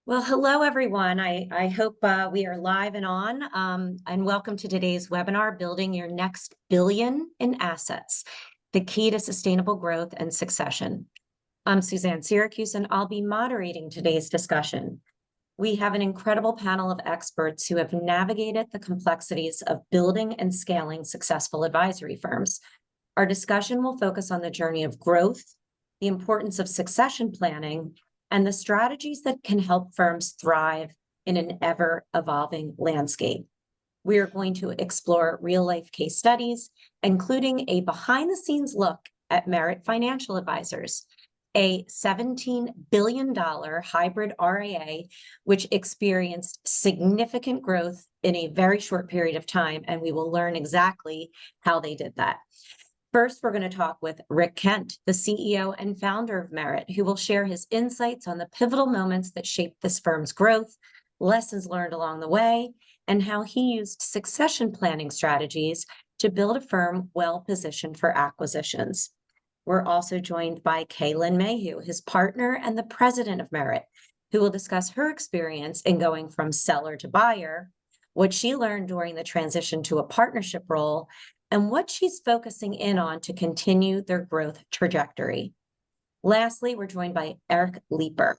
Well, hello, everyone. I hope we are live and on, and welcome to today's webinar, Building Your Next Billion in Assets, the Key to Sustainable Growth and Succession. I'm Suzanne Syracuse, and I'll be moderating today's discussion. We have an incredible panel of experts who have navigated the complexities of building and scaling successful advisory firms. Our discussion will focus on the journey of growth, the importance of succession planning, and the strategies that can help firms thrive in an ever-evolving landscape. We are going to explore real-life case studies, including a behind-the-scenes look at Merit Financial Advisors, a $17 billion hybrid RIA, which experienced significant growth in a very short period of time, and we will learn exactly how they did that. First, we're going to talk with Rick Kent, the CEO and founder of Merit, who will share his insights on the pivotal moments that shaped this firm's growth, lessons learned along the way, and how he used succession planning strategies to build a firm well-positioned for acquisitions. We're also joined by Kay Lynn Mayhue, his partner and the president of Merit, who will discuss her experience in going from seller to buyer, what she learned during the transition to a partnership role, and what she's focusing in on to continue their growth trajectory. Lastly, we're joined by Eric Leeper.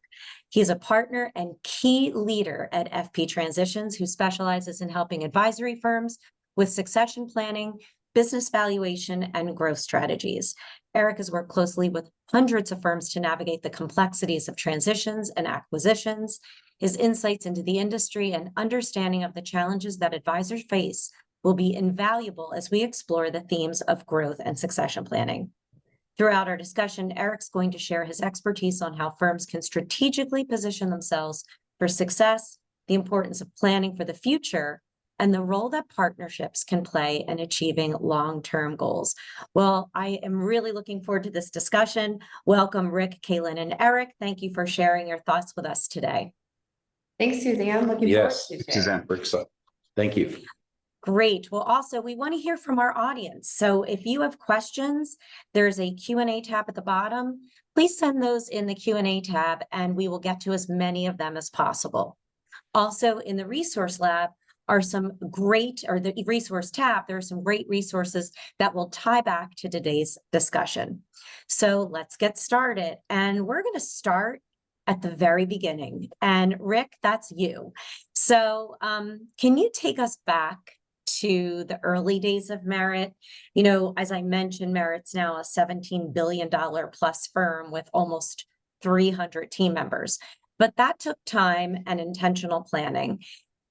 He's a partner and key leader at FP Transitions who specializes in helping advisory firms with succession planning, business valuation, and growth strategies. Eric has worked closely with hundreds of firms to navigate the complexities of transitions and acquisitions. His insights into the industry and understanding of the challenges that advisors face will be invaluable as we explore the themes of growth and succession planning. Throughout our discussion, Eric's going to share his expertise on how firms can strategically position themselves for success, the importance of planning for the future, and the role that partnerships can play in achieving long-term goals. Well, I am really looking forward to this discussion. Welcome, Rick, Kay Lynn, and Eric. Thank you for sharing your thoughts with us today. Thanks, Suzanne. Looking forward to it. Suzanne, thank you. Great. Well, also, we want to hear from our audience. So if you have questions, there's a Q&A tab at the bottom. Please send those in the Q&A tab, and we will get to as many of them as possible. Also, in the resource lab are some great, or the resource tab, there are some great resources that will tie back to today's discussion. So let's get started. And we're going to start at the very beginning. And Rick, that's you. So can you take us back to the early days of Merit? You know, as I mentioned, Merit's now a $17 billion plus firm with almost 300 team members, but that took time and intentional planning.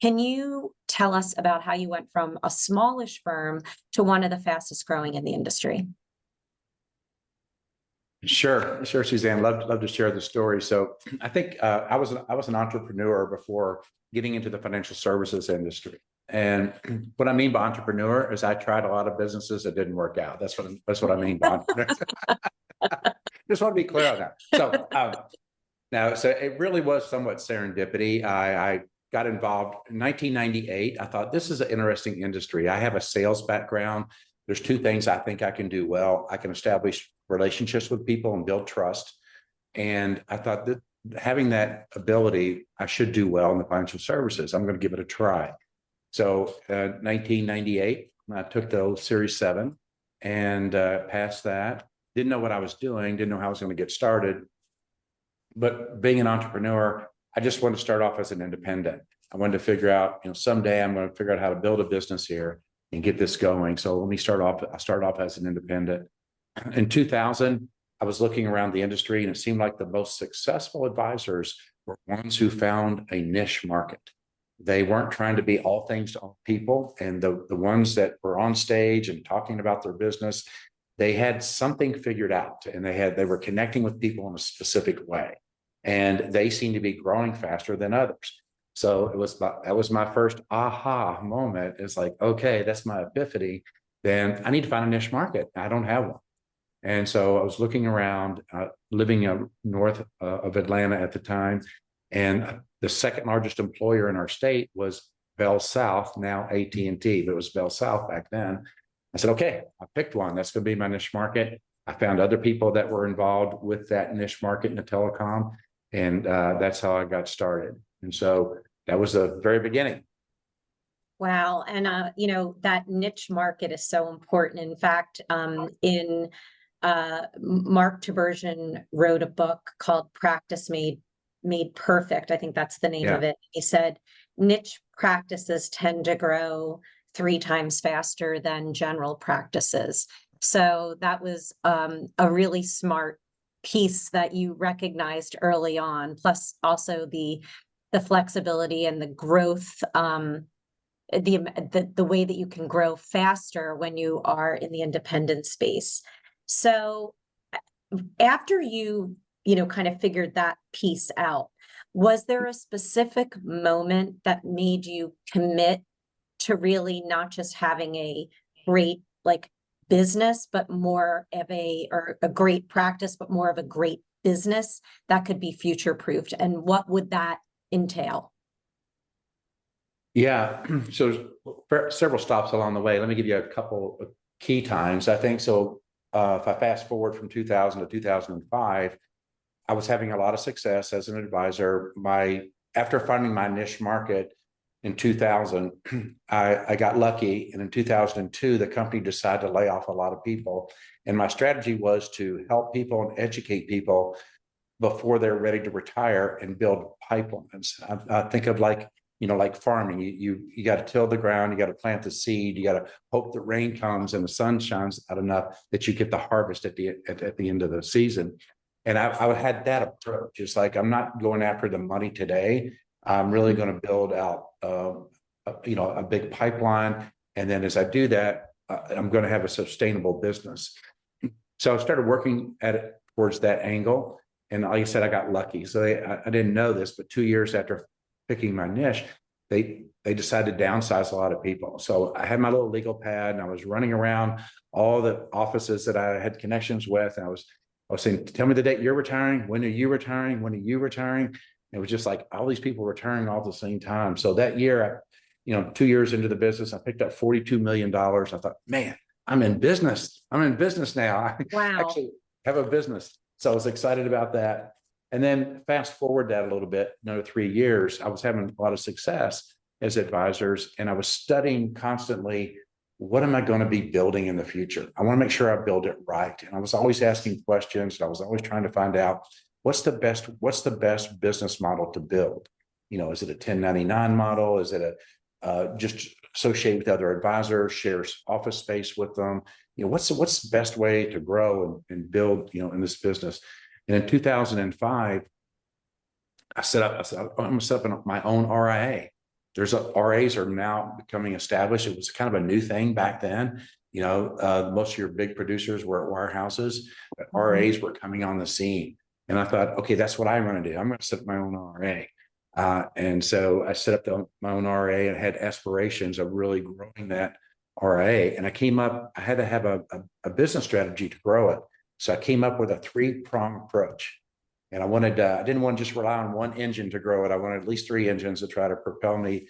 Can you tell us about how you went from a smallish firm to one of the fastest growing in the industry? Sure, Suzanne. Love to share the story. So I think I was an entrepreneur before getting into the financial services industry. And what I mean by entrepreneur is I tried a lot of businesses that didn't work out. That's what I mean by entrepreneur. Just want to be clear on that. So so it really was somewhat serendipity. I got involved in 1998. I thought this is an interesting industry. I have a sales background. There's two things I think I can do well. I can establish relationships with people and build trust. And I thought that having that ability, I should do well in the financial services. I'm going to give it a try. So 1998, I took the Series 7 and passed that. Didn't know what I was doing, didn't know how I was going to get started. But being an entrepreneur, I just wanted to start off as an independent. I wanted to figure out, someday I'm going to figure out how to build a business here and get this going. So let me start off. I started off as an independent. In 2000, I was looking around the industry, and it seemed like the most successful advisors were ones who found a niche market. They weren't trying to be all things to all people. And the ones that were on stage and talking about their business, they had something figured out, and they were connecting with people in a specific way. And they seemed to be growing faster than others. So that was my first aha moment. It's like, okay, that's my epiphany. Then I need to find a niche market. I don't have one. And so I was looking around, living north of Atlanta at the time. And the second largest employer in our state was Bell South, now AT&T, but it was Bell South back then. I said, okay, I picked one. That's going to be my niche market. I found other people that were involved with that niche market in the telecom. And that's how I got started. And so that was the very beginning. Wow. And, that niche market is so important. In fact, Mark Tibersion wrote a book called Practice Made Perfect. I think that's the name of it. He said, niche practices tend to grow 3 times faster than general practices. So that was a really smart piece that you recognized early on, plus also the flexibility and the growth, the way that you can grow faster when you are in the independent space. So after you kind of figured that piece out, was there a specific moment that made you commit to really not just having a great business, but more of a great practice, but more of a great business that could be future proofed? And what would that entail? Yeah. So several stops along the way. Let me give you a couple of key times. I think so. If I fast forward from 2000 to 2005, I was having a lot of success as an advisor. After finding my niche market in 2000, I got lucky. And in 2002, the company decided to lay off a lot of people. And my strategy was to help people and educate people before they're ready to retire and build pipelines. I think of like farming. You got to till the ground, you got to plant the seed, you got to hope the rain comes and the sun shines out enough that you get the harvest at the end of the season. And I had that approach. It's like, I'm not going after the money today. I'm really going to build out a big pipeline. And then as I do that, I'm going to have a sustainable business. So I started working at it towards that angle. And like I said, I got lucky. So I didn't know this, but 2 years after picking my niche, they decided to downsize a lot of people. So I had my little legal pad and I was running around all the offices that I had connections with. And I was saying, tell me the date you're retiring. When are you retiring? When are you retiring? And it was just like all these people retiring all at the same time. So that year, 2 years into the business, I picked up $42 million. I thought, man, I'm in business. I'm in business now. Wow. I actually have a business. So I was excited about that. And then fast forward that a little bit, another 3 years, I was having a lot of success as advisors, and I was studying constantly, what am I going to be building in the future? I want to make sure I build it right. And I was always asking questions. And I was always trying to find out what's the best business model to build? Is it a 1099 model? Is it just associate with other advisors, share office space with them? What's the best way to grow and build, in this business? And in 2005, I said, I'm going to set up my own RIA. RAs are now becoming established. It was kind of a new thing back then. Most of your big producers were at warehouses, but RAs were coming on the scene. And I thought, okay, that's what I'm going to do. I'm going to set up my own RA. And so I set up my own RA and had aspirations of really growing that RA. And I had to have a business strategy to grow it. So I came up with a 3-prong approach. And I didn't want to just rely on one engine to grow it. I wanted at least 3 engines to try to propel me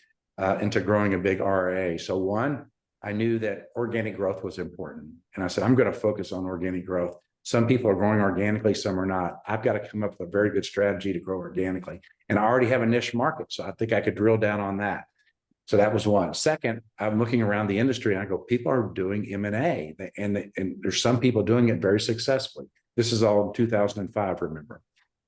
into growing a big RA. So one, I knew that organic growth was important. And I said, I'm going to focus on organic growth. Some people are growing organically, some are not. I've got to come up with a very good strategy to grow organically. And I already have a niche market, so I think I could drill down on that. So that was one. Second, I'm looking around the industry and I go, people are doing M&A, and there's some people doing it very successfully. This is all in 2005, remember?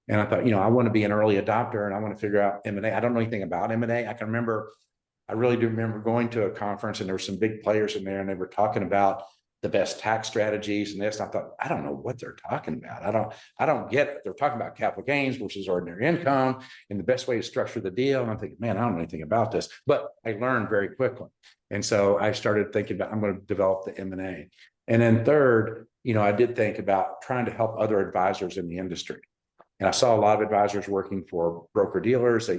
And I thought, I want to be an early adopter and I want to figure out M&A. I don't know anything about M&A. I really do remember going to a conference and there were some big players in there and they were talking about the best tax strategies and this. And I thought, I don't know what they're talking about. I don't get it. They're talking about capital gains versus ordinary income and the best way to structure the deal. And I'm thinking, man, I don't know anything about this, but I learned very quickly. And so I started thinking about, I'm going to develop the M&A. And then third, I did think about trying to help other advisors in the industry. And I saw a lot of advisors working for broker dealers.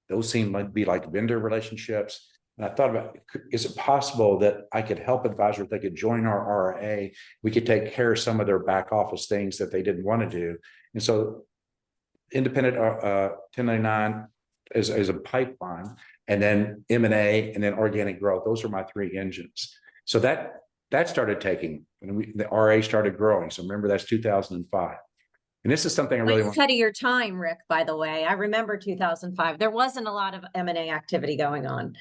Those seem to be like vendor relationships. And I thought about, is it possible that I could help advisors? They could join our RA. We could take care of some of their back office things that they didn't want to do. And so independent 1099 is a pipeline, and then M&A, and then organic growth. Those are my 3 engines. So that started taking, and the RA started growing. So remember, that's 2005. And this is something I really want. Ahead of your time, Rick, by the way. I remember 2005. There wasn't a lot of M&A activity going on.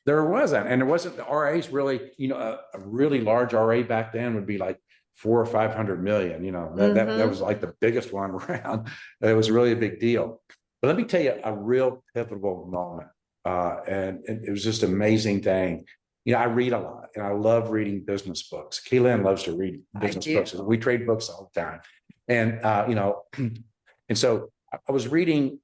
There wasn't, and there wasn't. The RAs really, a really large RA back then would be like 400 or 500 million. That was like the biggest one around. It was really a big deal. But let me tell you a real pivotal moment, and it was just an amazing thing. I read a lot, and I love reading business books. Kay Lynn loves to read business books. We trade books all the time, and and so I was reading.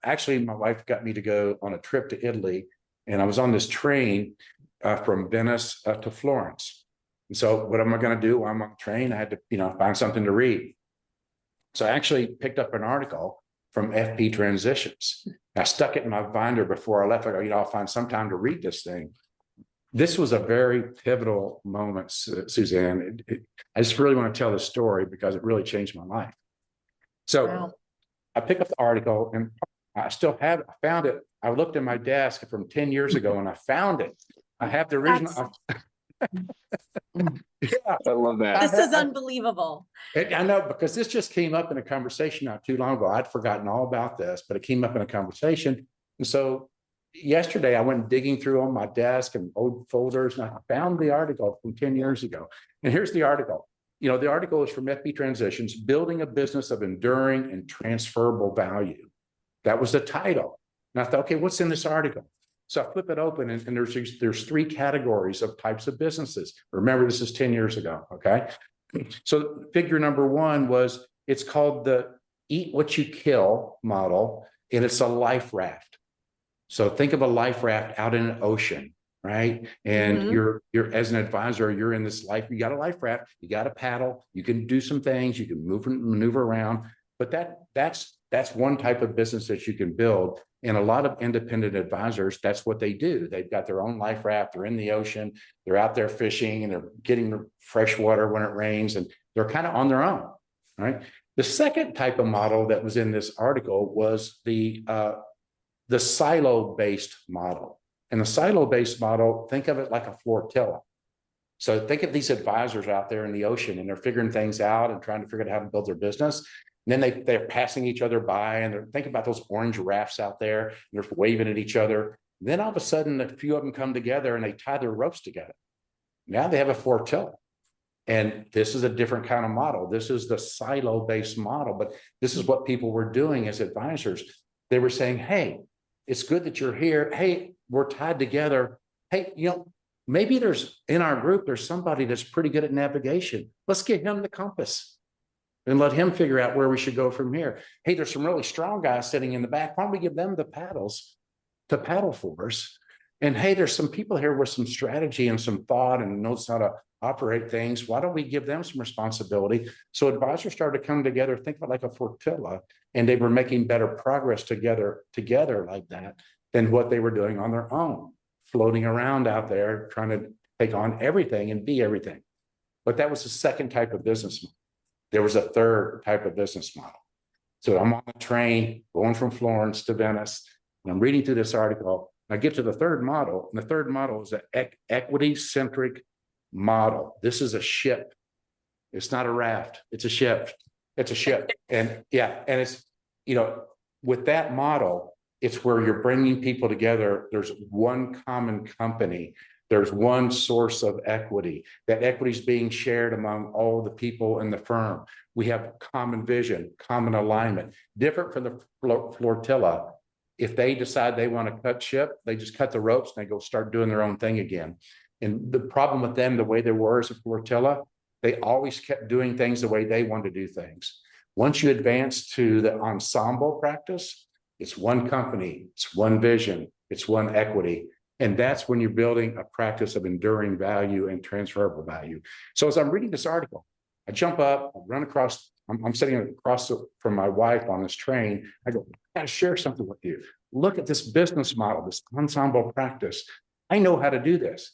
Actually, my wife got me to go on a trip to Italy. And I was on this train from Venice to Florence. And so what am I going to do while I'm on the train? I had to, find something to read. So I actually picked up an article from FP Transitions. I stuck it in my binder before I left. I go, I'll find some time to read this thing. This was a very pivotal moment, Suzanne. I just really want to tell this story because it really changed my life. So wow. I picked up the article and I still have it. I found it. I looked in my desk from 10 years ago and I found it. I have the original. Yeah, I love that. This is unbelievable. I know, because this just came up in a conversation not too long ago. I'd forgotten all about this, but it came up in a conversation. And so yesterday I went digging through on my desk and old folders and I found the article from 10 years ago. And here's the article. The article is from FP Transitions, Building a Business of Enduring and Transferable Value. That was the title. And I thought, okay, what's in this article? So I flip it open and there's three categories of types of businesses. Remember, this is 10 years ago, okay? So figure number one was, it's called the Eat What You Kill model, and it's a life raft. So think of a life raft out in an ocean, right? And you're as an advisor, you're in this life, you got a life raft, you got a paddle, you can do some things, you can maneuver around, but that's one type of business that you can build. And a lot of independent advisors, that's what they do. They've got their own life raft, they're in the ocean, they're out there fishing and they're getting fresh water when it rains, and they're kind of on their own, right? The second type of model that was in this article was the silo-based model. And the silo-based model, think of it like a flotilla. So think of these advisors out there in the ocean and they're figuring things out and trying to figure out how to build their business. And then they're passing each other by and they're thinking about those orange rafts out there and they're waving at each other. And then all of a sudden, a few of them come together and they tie their ropes together. Now they have a flotilla. And this is a different kind of model. This is the silo-based model, but this is what people were doing as advisors. They were saying, hey, it's good that you're here. Hey, we're tied together. Hey, maybe in our group, there's somebody that's pretty good at navigation. Let's get him the compass and let him figure out where we should go from here. Hey, there's some really strong guys sitting in the back. Why don't we give them the paddles to paddle for us? And hey, there's some people here with some strategy and some thought and knows how to operate things. Why don't we give them some responsibility? So advisors started to come together, think about like a flotilla, and they were making better progress together like that than what they were doing on their own, floating around out there, trying to take on everything and be everything. But that was the second type of business model. There was a third type of business model. So I'm on a train going from Florence to Venice, and I'm reading through this article. I get to the third model, and the third model is an equity-centric model. This is a ship. It's not a raft. It's a ship. It's a ship. And yeah, and it's, with that model, it's where you're bringing people together. There's one common company. There's one source of equity. That equity is being shared among all the people in the firm. We have common vision, common alignment. Different from the flotilla. If they decide they want to cut ship, they just cut the ropes and they go start doing their own thing again. And the problem with them, the way they were as a flotilla, they always kept doing things the way they wanted to do things. Once you advance to the ensemble practice, it's one company, it's one vision, it's one equity. And that's when you're building a practice of enduring value and transferable value. So as I'm reading this article, I jump up, I run across, I'm sitting across from my wife on this train. I go, I gotta share something with you. Look at this business model, this ensemble practice. I know how to do this.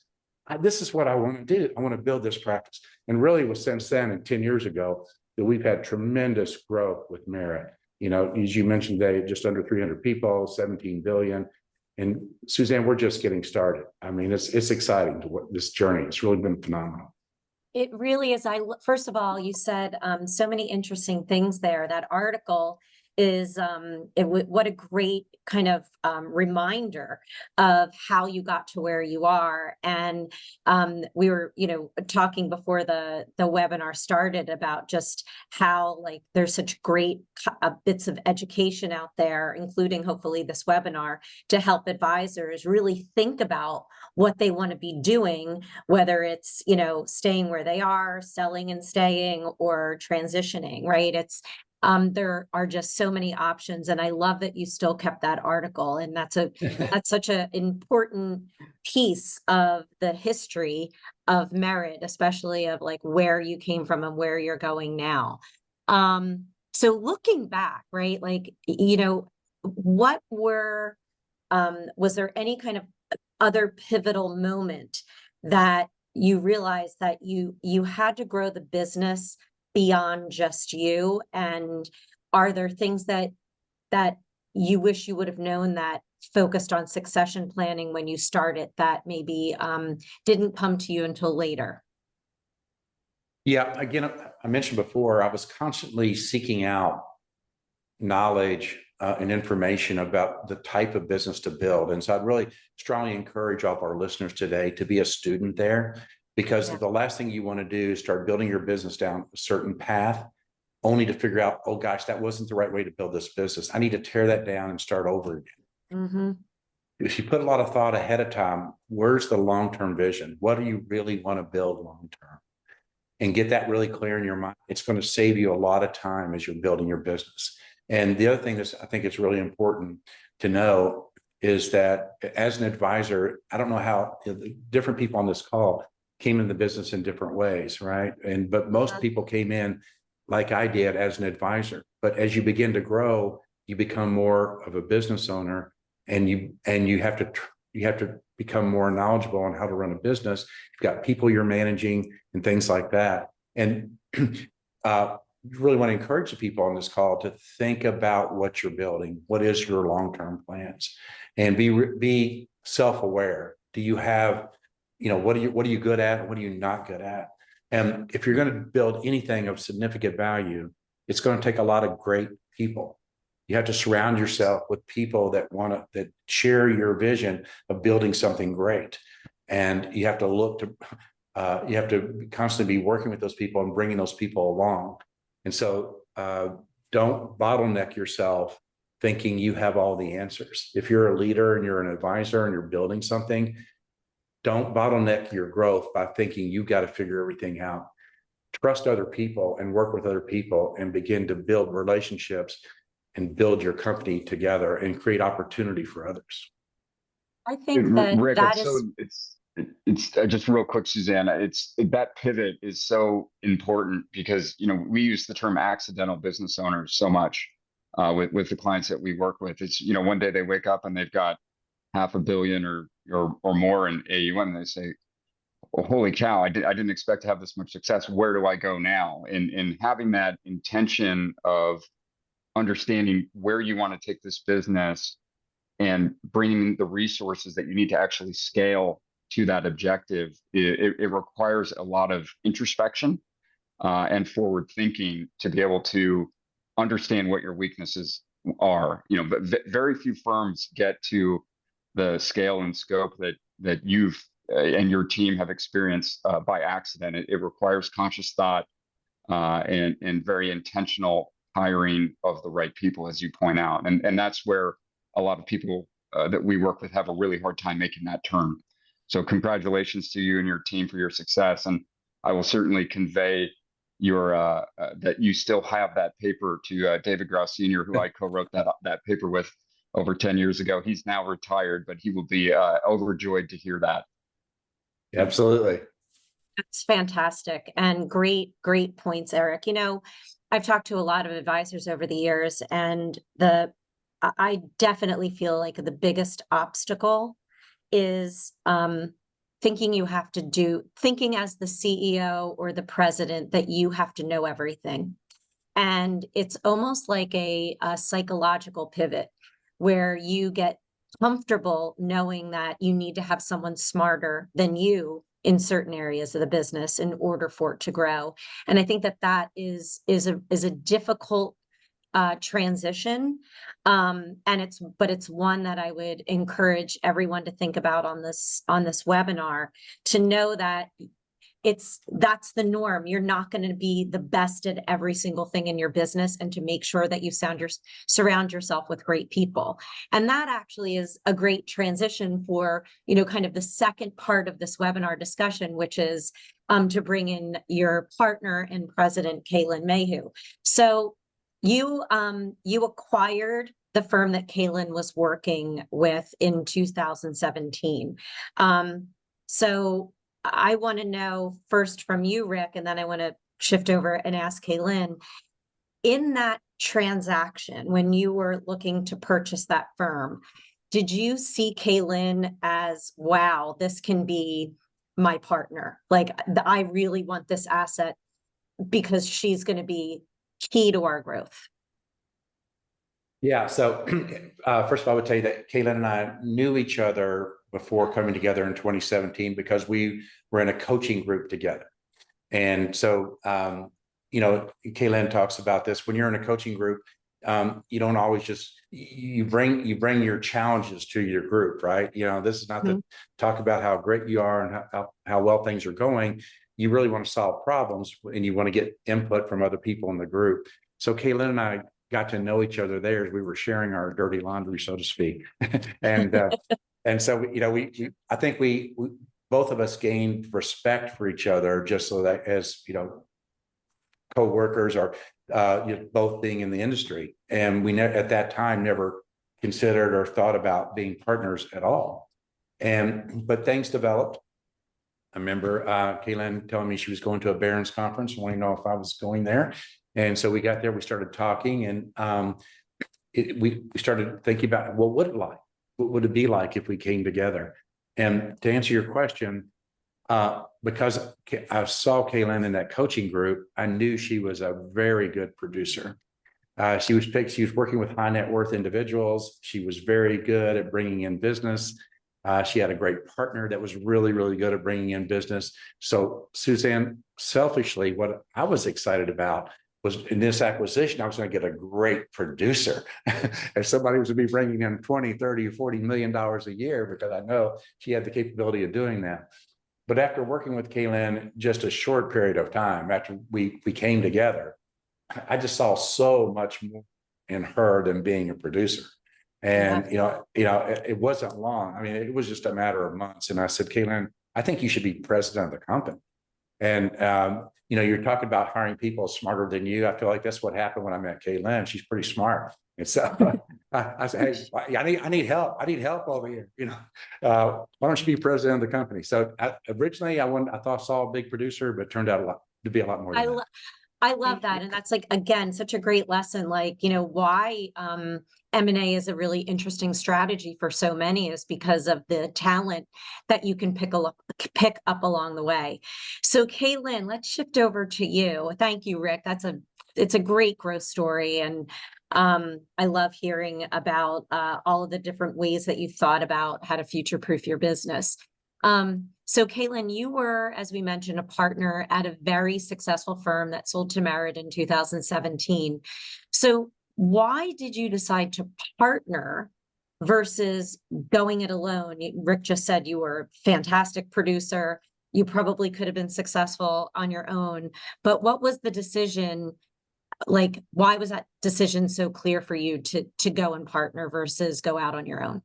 This is what I want to do. I want to build this practice. And really it was since then, and 10 years ago, that we've had tremendous growth with Merit. As you mentioned, they just under 300 people, 17 billion. And Suzanne, we're just getting started. I mean, it's exciting to what this journey. It's really been phenomenal. It really is. First of all, you said so many interesting things there. That article is what a great kind of reminder of how you got to where you are. And we were, talking before the webinar started about just how like there's such great bits of education out there, including hopefully this webinar, to help advisors really think about what they want to be doing, whether it's, staying where they are, selling and staying, or transitioning, right? There are just so many options. And I love that you still kept that article. And that's such an important piece of the history of Merit, especially of like where you came from and where you're going now. So looking back, right, like, what was there any kind of other pivotal moment that you realized that you had to grow the business beyond just you? And are there things that you wish you would have known that focused on succession planning when you started that maybe didn't come to you until later? Yeah, again, I mentioned before, I was constantly seeking out knowledge and information about the type of business to build. And so I'd really strongly encourage all of our listeners today to be a student there, because the last thing you want to do is start building your business down a certain path, only to figure out, oh gosh, that wasn't the right way to build this business. I need to tear that down and start over again. If you put a lot of thought ahead of time, where's the long-term vision? What do you really want to build long-term? And get that really clear in your mind. It's going to save you a lot of time as you're building your business. And the other thing that I think it's really important to know is that as an advisor, I don't know how different people on this call came in the business in different ways, right? But most people came in like I did as an advisor. But as you begin to grow, you become more of a business owner, and you have to become more knowledgeable on how to run a business. You've got people you're managing and things like that. And really want to encourage the people on this call to think about what you're building. What is your long-term plans? And be self-aware. Do you have, what are you good at? And what are you not good at? And if you're going to build anything of significant value, it's going to take a lot of great people. You have to surround yourself with people that share your vision of building something great. And you have to constantly be working with those people and bringing those people along. And so don't bottleneck yourself thinking you have all the answers. If you're a leader and you're an advisor and you're building something, don't bottleneck your growth by thinking you've got to figure everything out. Trust other people and work with other people and begin to build relationships and build your company together and create opportunity for others. I think Rick, that it's just real quick, Susanna, that pivot is so important because, we use the term accidental business owners so much with the clients that we work with. It's, one day they wake up and they've got $500 million or more in AUM, and they say, well, holy cow, I didn't expect to have this much success. Where do I go now? And having that intention of understanding where you want to take this business and bringing the resources that you need to actually scale to that objective, it requires a lot of introspection and forward thinking to be able to understand what your weaknesses are. But very few firms get to the scale and scope that you've and your team have experienced by accident. It requires conscious thought and very intentional hiring of the right people, as you point out. And that's where a lot of people that we work with have a really hard time making that turn. So congratulations to you and your team for your success. And I will certainly convey your that you still have that paper to David Grouse Sr., who I co-wrote that paper with over 10 years ago. He's now retired, but he will be overjoyed to hear that. Absolutely. That's fantastic and great points, Eric. I've talked to a lot of advisors over the years, and I definitely feel like the biggest obstacle is thinking as the CEO or the president that you have to know everything. And it's almost like a psychological pivot where you get comfortable knowing that you need to have someone smarter than you in certain areas of the business in order for it to grow. And I think that that is a difficult transition. And it's one that I would encourage everyone to think about on this webinar, to know that that's the norm. You're not going to be the best at every single thing in your business, and to make sure that you surround yourself with great people. And that actually is a great transition for, kind of the second part of this webinar discussion, which is to bring in your partner and president, Kay Lynn Mayhue. So you acquired the firm that Kay Lynn was working with in 2017. So I want to know first from you, Rick, and then I want to shift over and ask Kay Lynn, in that transaction, when you were looking to purchase that firm, did you see Kay Lynn as, wow, this can be my partner? Like, I really want this asset because she's going to be key to our growth. Yeah. So first of all, I would tell you that Kay Lynn and I knew each other before coming together in 2017 because we were in a coaching group together. And so, Kay Lynn talks about this. When you're in a coaching group, you don't always just, you bring your challenges to your group, right? This is not to talk about how great you are and how well things are going. You really want to solve problems, and you want to get input from other people in the group. So Kay Lynn and I got to know each other there as we were sharing our dirty laundry, so to speak. And so, I think we both of us gained respect for each other, just so that as, co-workers or both being in the industry. And we at that time never considered or thought about being partners at all. But things developed. I remember Kay Lynn telling me she was going to a Barron's conference, wanting to know if I was going there. And so we got there, we started talking, and we started thinking about, well, what would it be like if we came together? And to answer your question, because I saw Kay Lynn in that coaching group, I knew she was a very good producer. She was working with high net worth individuals. She was very good at bringing in business. She had a great partner that was really, really good at bringing in business. So Suzanne, selfishly, what I was excited about was, in this acquisition, I was going to get a great producer. If somebody was to be bringing in 20, 30, $40 million a year, because I know she had the capability of doing that. But after working with Kay Lynn just a short period of time after we came together, I just saw so much more in her than being a producer. And, it wasn't long. I mean, it was just a matter of months. And I said, Kay Lynn, I think you should be president of the company. And, you're talking about hiring people smarter than you. I feel like that's what happened when I met Kay Lynn. She's pretty smart. And so I said, hey, I need help. I need help over here. Why don't you be president of the company? So originally I thought I saw a big producer, but it turned out to be a lot more than that. I love that. And that's, like, again, such a great lesson, like, why M&A is a really interesting strategy for so many, is because of the talent that you can pick up along the way. So Kay Lynn, let's shift over to you. Thank you, Rick. It's a great growth story. And I love hearing about all of the different ways that you've thought about how to future-proof your business. So Kay Lynn, you were, as we mentioned, a partner at a very successful firm that sold to Merit in 2017. So why did you decide to partner versus going it alone? Rick just said you were a fantastic producer. You probably could have been successful on your own, but what was the decision? Like, why was that decision so clear for you to go and partner versus go out on your own?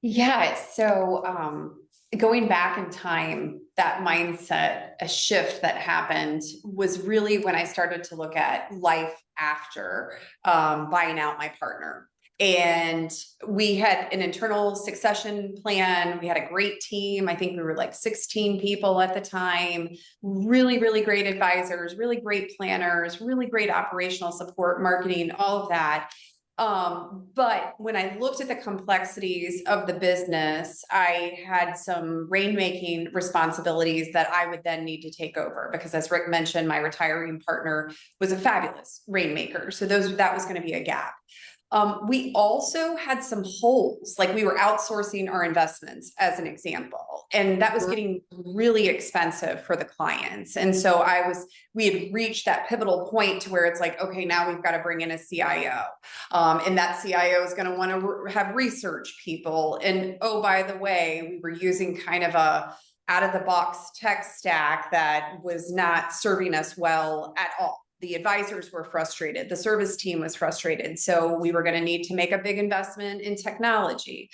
Yeah. So, going back in time, that mindset, a shift that happened was really when I started to look at life after buying out my partner. And we had an internal succession plan. We had a great team. I think we were like 16 people at the time, really, really great advisors, really great planners, really great operational support, marketing, all of that. But when I looked at the complexities of the business, I had some rainmaking responsibilities that I would then need to take over, because, as Rick mentioned, my retiring partner was a fabulous rainmaker. So that was going to be a gap. We also had some holes, like we were outsourcing our investments as an example, and that was getting really expensive for the clients. And so we had reached that pivotal point to where it's like, okay, now we've got to bring in a CIO. And that CIO is going to want to have research people. And oh, by the way, we were using kind of a out of the box tech stack that was not serving us well at all. The advisors were frustrated. The service team was frustrated. So we were going to need to make a big investment in technology.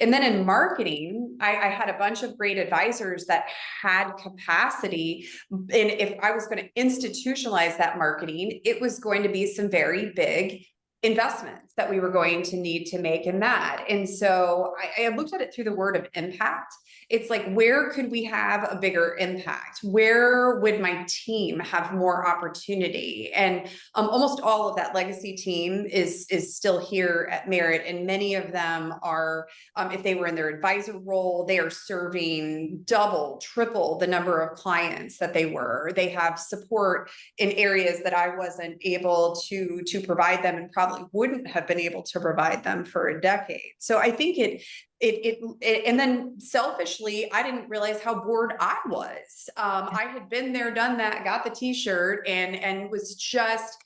And then in marketing, I had a bunch of great advisors that had capacity. And if I was going to institutionalize that marketing, it was going to be some very big investments that we were going to need to make in that. And so I looked at it through the word of impact. It's like, where could we have a bigger impact? Where would my team have more opportunity? And almost all of that legacy team is still here at Merit. And many of them are, if they were in their advisor role, they are serving double, triple the number of clients that they were. They have support in areas that I wasn't able to provide them, and probably wouldn't have been able to provide them for a decade. So I think and then selfishly, I didn't realize how bored I was. I had been there, done that, got the t-shirt, and was just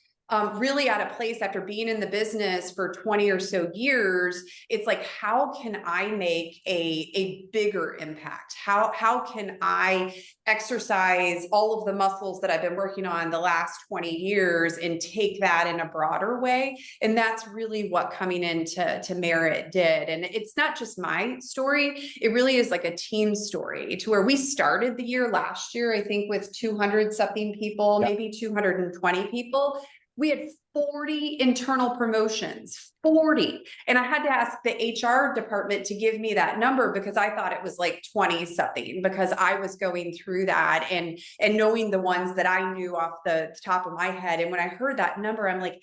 really at a place after being in the business for 20 or so years. It's like, how can I make a bigger impact? How can I exercise all of the muscles that I've been working on the last 20 years and take that in a broader way? And that's really what coming into Merit did. And it's not just my story. It really is like a team story, to where we started the year last year, I think, with 200 something people, maybe 220 people. We had 40 internal promotions, 40. And I had to ask the HR department to give me that number, because I thought it was like 20 something, because I was going through that and knowing the ones that I knew off the top of my head. And when I heard that number, I'm like,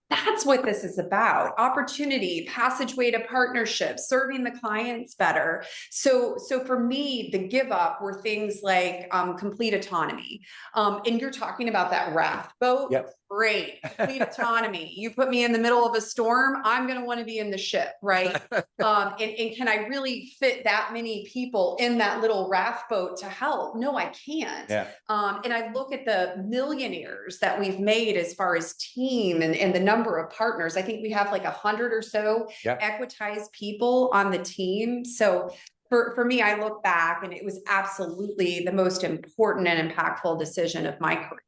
that's what this is about: opportunity, passageway to partnership, serving the clients better. So for me, the give up were things like complete autonomy. And you're talking about that raft boat. Yep. Great. Complete autonomy. You put me in the middle of a storm, I'm going to want to be in the ship, right? And can I really fit that many people in that little raft boat to help? No, I can't. Yeah. And I look at the millionaires that we've made as far as team and the number of partners. I think we have like 100 or so equitized people on the team. So for me, I look back and it was absolutely the most important and impactful decision of my career.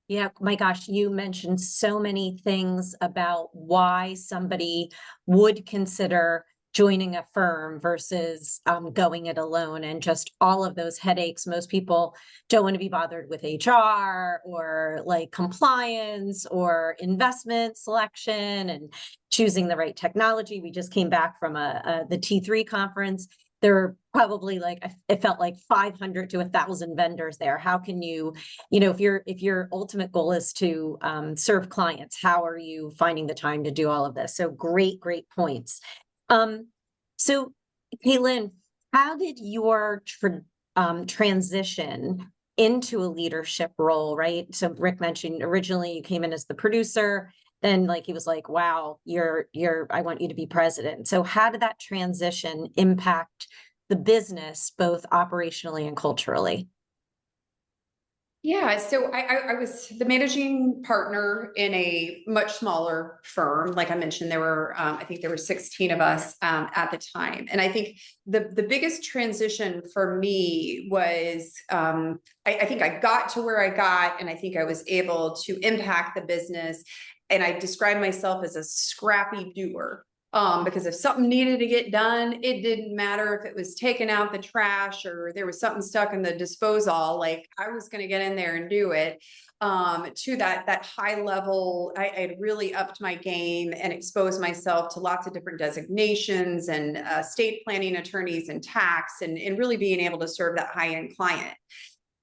Yeah, my gosh, you mentioned so many things about why somebody would consider joining a firm versus going it alone, and just all of those headaches. Most people don't want to be bothered with HR or like compliance or investment selection and choosing the right technology. We just came back from the T3 conference. There were probably it felt like 500 to 1,000 vendors there. How can you, if your ultimate goal is to serve clients, how are you finding the time to do all of this? So great points. So Kay Lynn, how did your transition into a leadership role, right? So Rick mentioned originally you came in as the producer. Then he was like, wow, I want you to be president. So how did that transition impact the business, both operationally and culturally? Yeah, so I was the managing partner in a much smaller firm. Like I mentioned, there were, I think there were 16 of us at the time. And I think the biggest transition for me was, I think I got to where I got, and I think I was able to impact the business. And I describe myself as a scrappy doer. Because if something needed to get done, it didn't matter if it was taking out the trash or there was something stuck in the disposal, like I was going to get in there and do it. To that high level, I had really upped my game and exposed myself to lots of different designations and estate planning attorneys and tax, and really being able to serve that high-end client.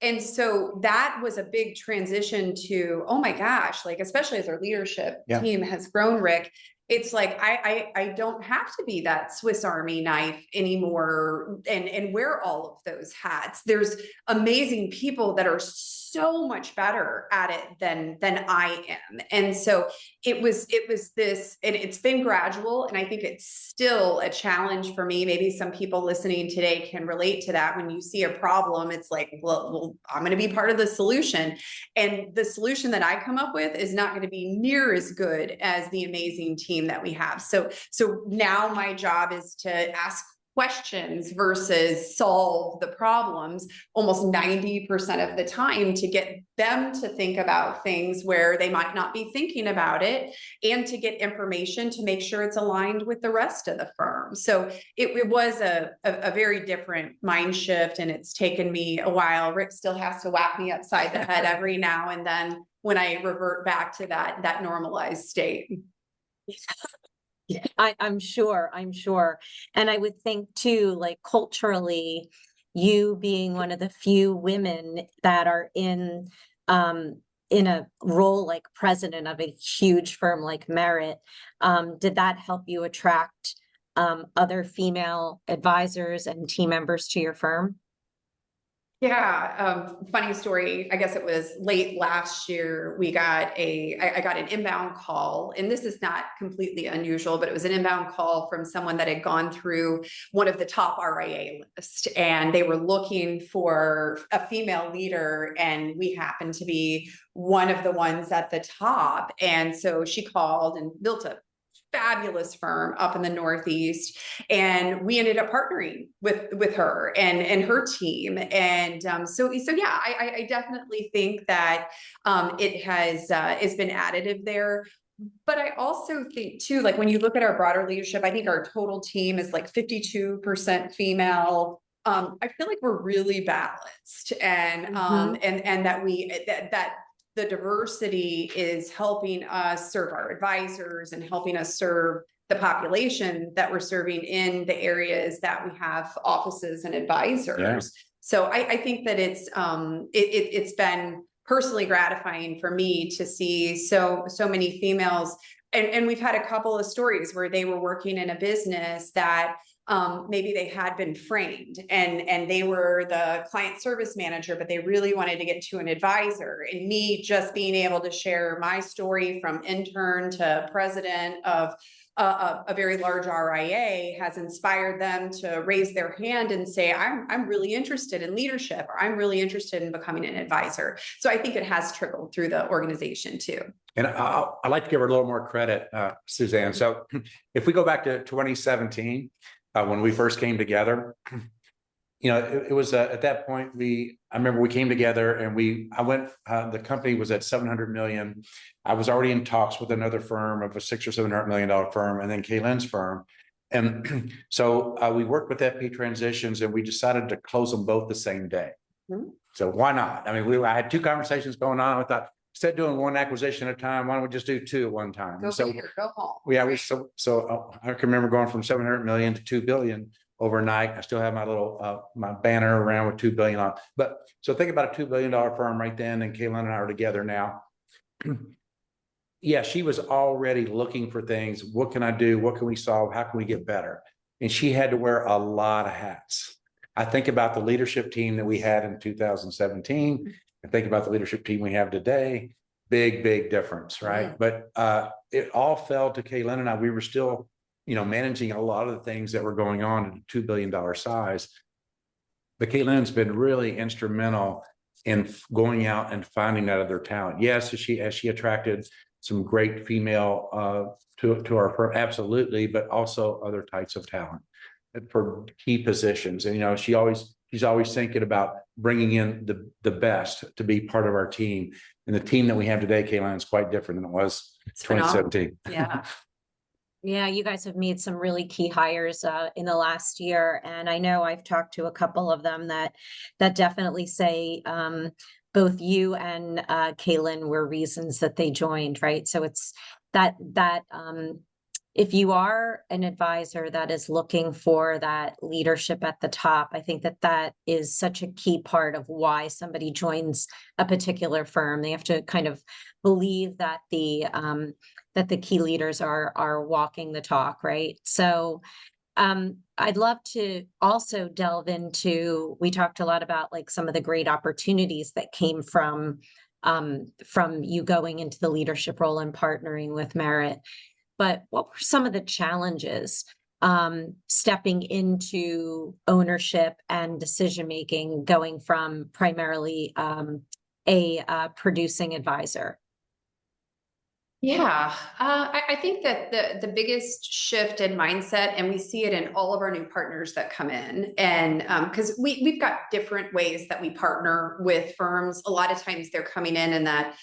And so that was a big transition to, oh my gosh, especially as our leadership team has grown, Rick, it's like, I don't have to be that Swiss Army knife anymore and wear all of those hats. There's amazing people that are so much better at it than I am. And so it was this, and it's been gradual. And I think it's still a challenge for me. Maybe some people listening today can relate to that. When you see a problem, it's like, well, I'm going to be part of the solution. And the solution that I come up with is not going to be near as good as the amazing team that we have. So now my job is to ask questions versus solve the problems almost 90% of the time, to get them to think about things where they might not be thinking about it, and to get information to make sure it's aligned with the rest of the firm. So it was a very different mind shift, and it's taken me a while. Rick still has to whack me upside the head every now and then when I revert back to that normalized state. Yeah, I'm sure. And I would think too, like culturally, you being one of the few women that are in a role like president of a huge firm like Merit, did that help you attract other female advisors and team members to your firm? Yeah, funny story. I guess it was late last year. I got an inbound call, and this is not completely unusual, but it was an inbound call from someone that had gone through one of the top RIA lists, and they were looking for a female leader, and we happened to be one of the ones at the top. And so she called and built a fabulous firm up in the Northeast, and we ended up partnering with her and her team. And so yeah, I definitely think that it has been additive there. But I also think too, like when you look at our broader leadership, I think our total team is like 52% female. I feel like we're really balanced, and and that the diversity is helping us serve our advisors and helping us serve the population that we're serving in the areas that we have offices and advisors. Yeah. So I think that it's been personally gratifying for me to see so many females. And we've had a couple of stories where they were working in a business that maybe they had been framed and they were the client service manager, but they really wanted to get to an advisor. And me just being able to share my story from intern to president of a very large RIA has inspired them to raise their hand and say, I'm really interested in leadership, or I'm really interested in becoming an advisor. So I think it has trickled through the organization too. And I'd like to give her a little more credit, Suzanne. So if we go back to 2017, when we first came together, you know, it was at that point, I remember we came together and the company was at 700 million. I was already in talks with another firm of a $600 or $700 million firm, and then Kay Lynn's firm. And so we worked with FP Transitions, and we decided to close them both the same day. Mm-hmm. So why not? I mean, I had two conversations going on. I thought, instead of doing one acquisition at a time, why don't we just do two at one time? Go bigger, go home. Yeah, I can remember going from 700 million to 2 billion overnight. I still have my little my banner around with 2 billion on. But so think about a $2 billion firm right then, and Kay Lynn and I are together now. Yeah, she was already looking for things. What can I do? What can we solve? How can we get better? And she had to wear a lot of hats. I think about the leadership team that we had in 2017. I think about the leadership team we have today. Big difference, right? Yeah. But it all fell to Kay Lynn and I. We were still, you know, managing a lot of the things that were going on at a $2 billion size. But Kay Lynn's been really instrumental in going out and finding that other talent. Yes, has she attracted some great female to our firm? Absolutely, but also other types of talent for key positions. And, you know, she's always thinking about bringing in the best to be part of our team. And the team that we have today, Kay Lynn, is quite different than it was 2017. Yeah. Yeah, you guys have made some really key hires in the last year. And I know I've talked to a couple of them that definitely say both you and Kay Lynn were reasons that they joined, right? So it's that if you are an advisor that is looking for that leadership at the top, I think that is such a key part of why somebody joins a particular firm. They have to kind of believe that the key leaders are walking the talk, right? So I'd love to also delve into, we talked a lot about like some of the great opportunities that came from you going into the leadership role and partnering with Merit. But what were some of the challenges stepping into ownership and decision making, going from primarily a producing advisor? Yeah, I think that the biggest shift in mindset, and we see it in all of our new partners that come in, and because we've got different ways that we partner with firms. A lot of times they're coming in and that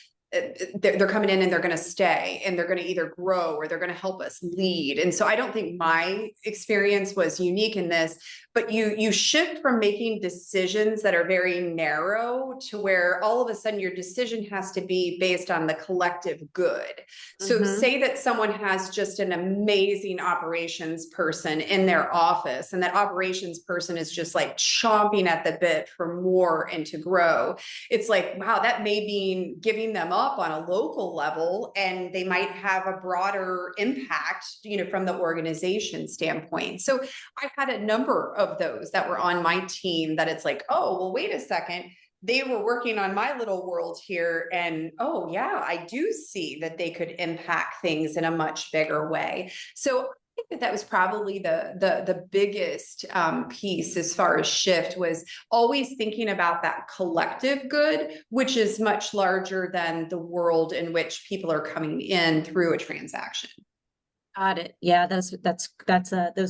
they're coming in and they're going to stay and they're going to either grow or they're going to help us lead. And so I don't think my experience was unique in this, but you shift from making decisions that are very narrow to where all of a sudden your decision has to be based on the collective good. So say that someone has just an amazing operations person in their office, and that operations person is just like chomping at the bit for more and to grow. It's like, wow, that may be giving them up on a local level, and they might have a broader impact, from the organization standpoint. So I've had a number of those that were on my team that it's like, oh, well, wait a second. They were working on my little world here, and oh yeah, I do see that they could impact things in a much bigger way. So I think that was probably the biggest piece as far as shift, was always thinking about that collective good, which is much larger than the world in which people are coming in through a transaction. Got it. Yeah, those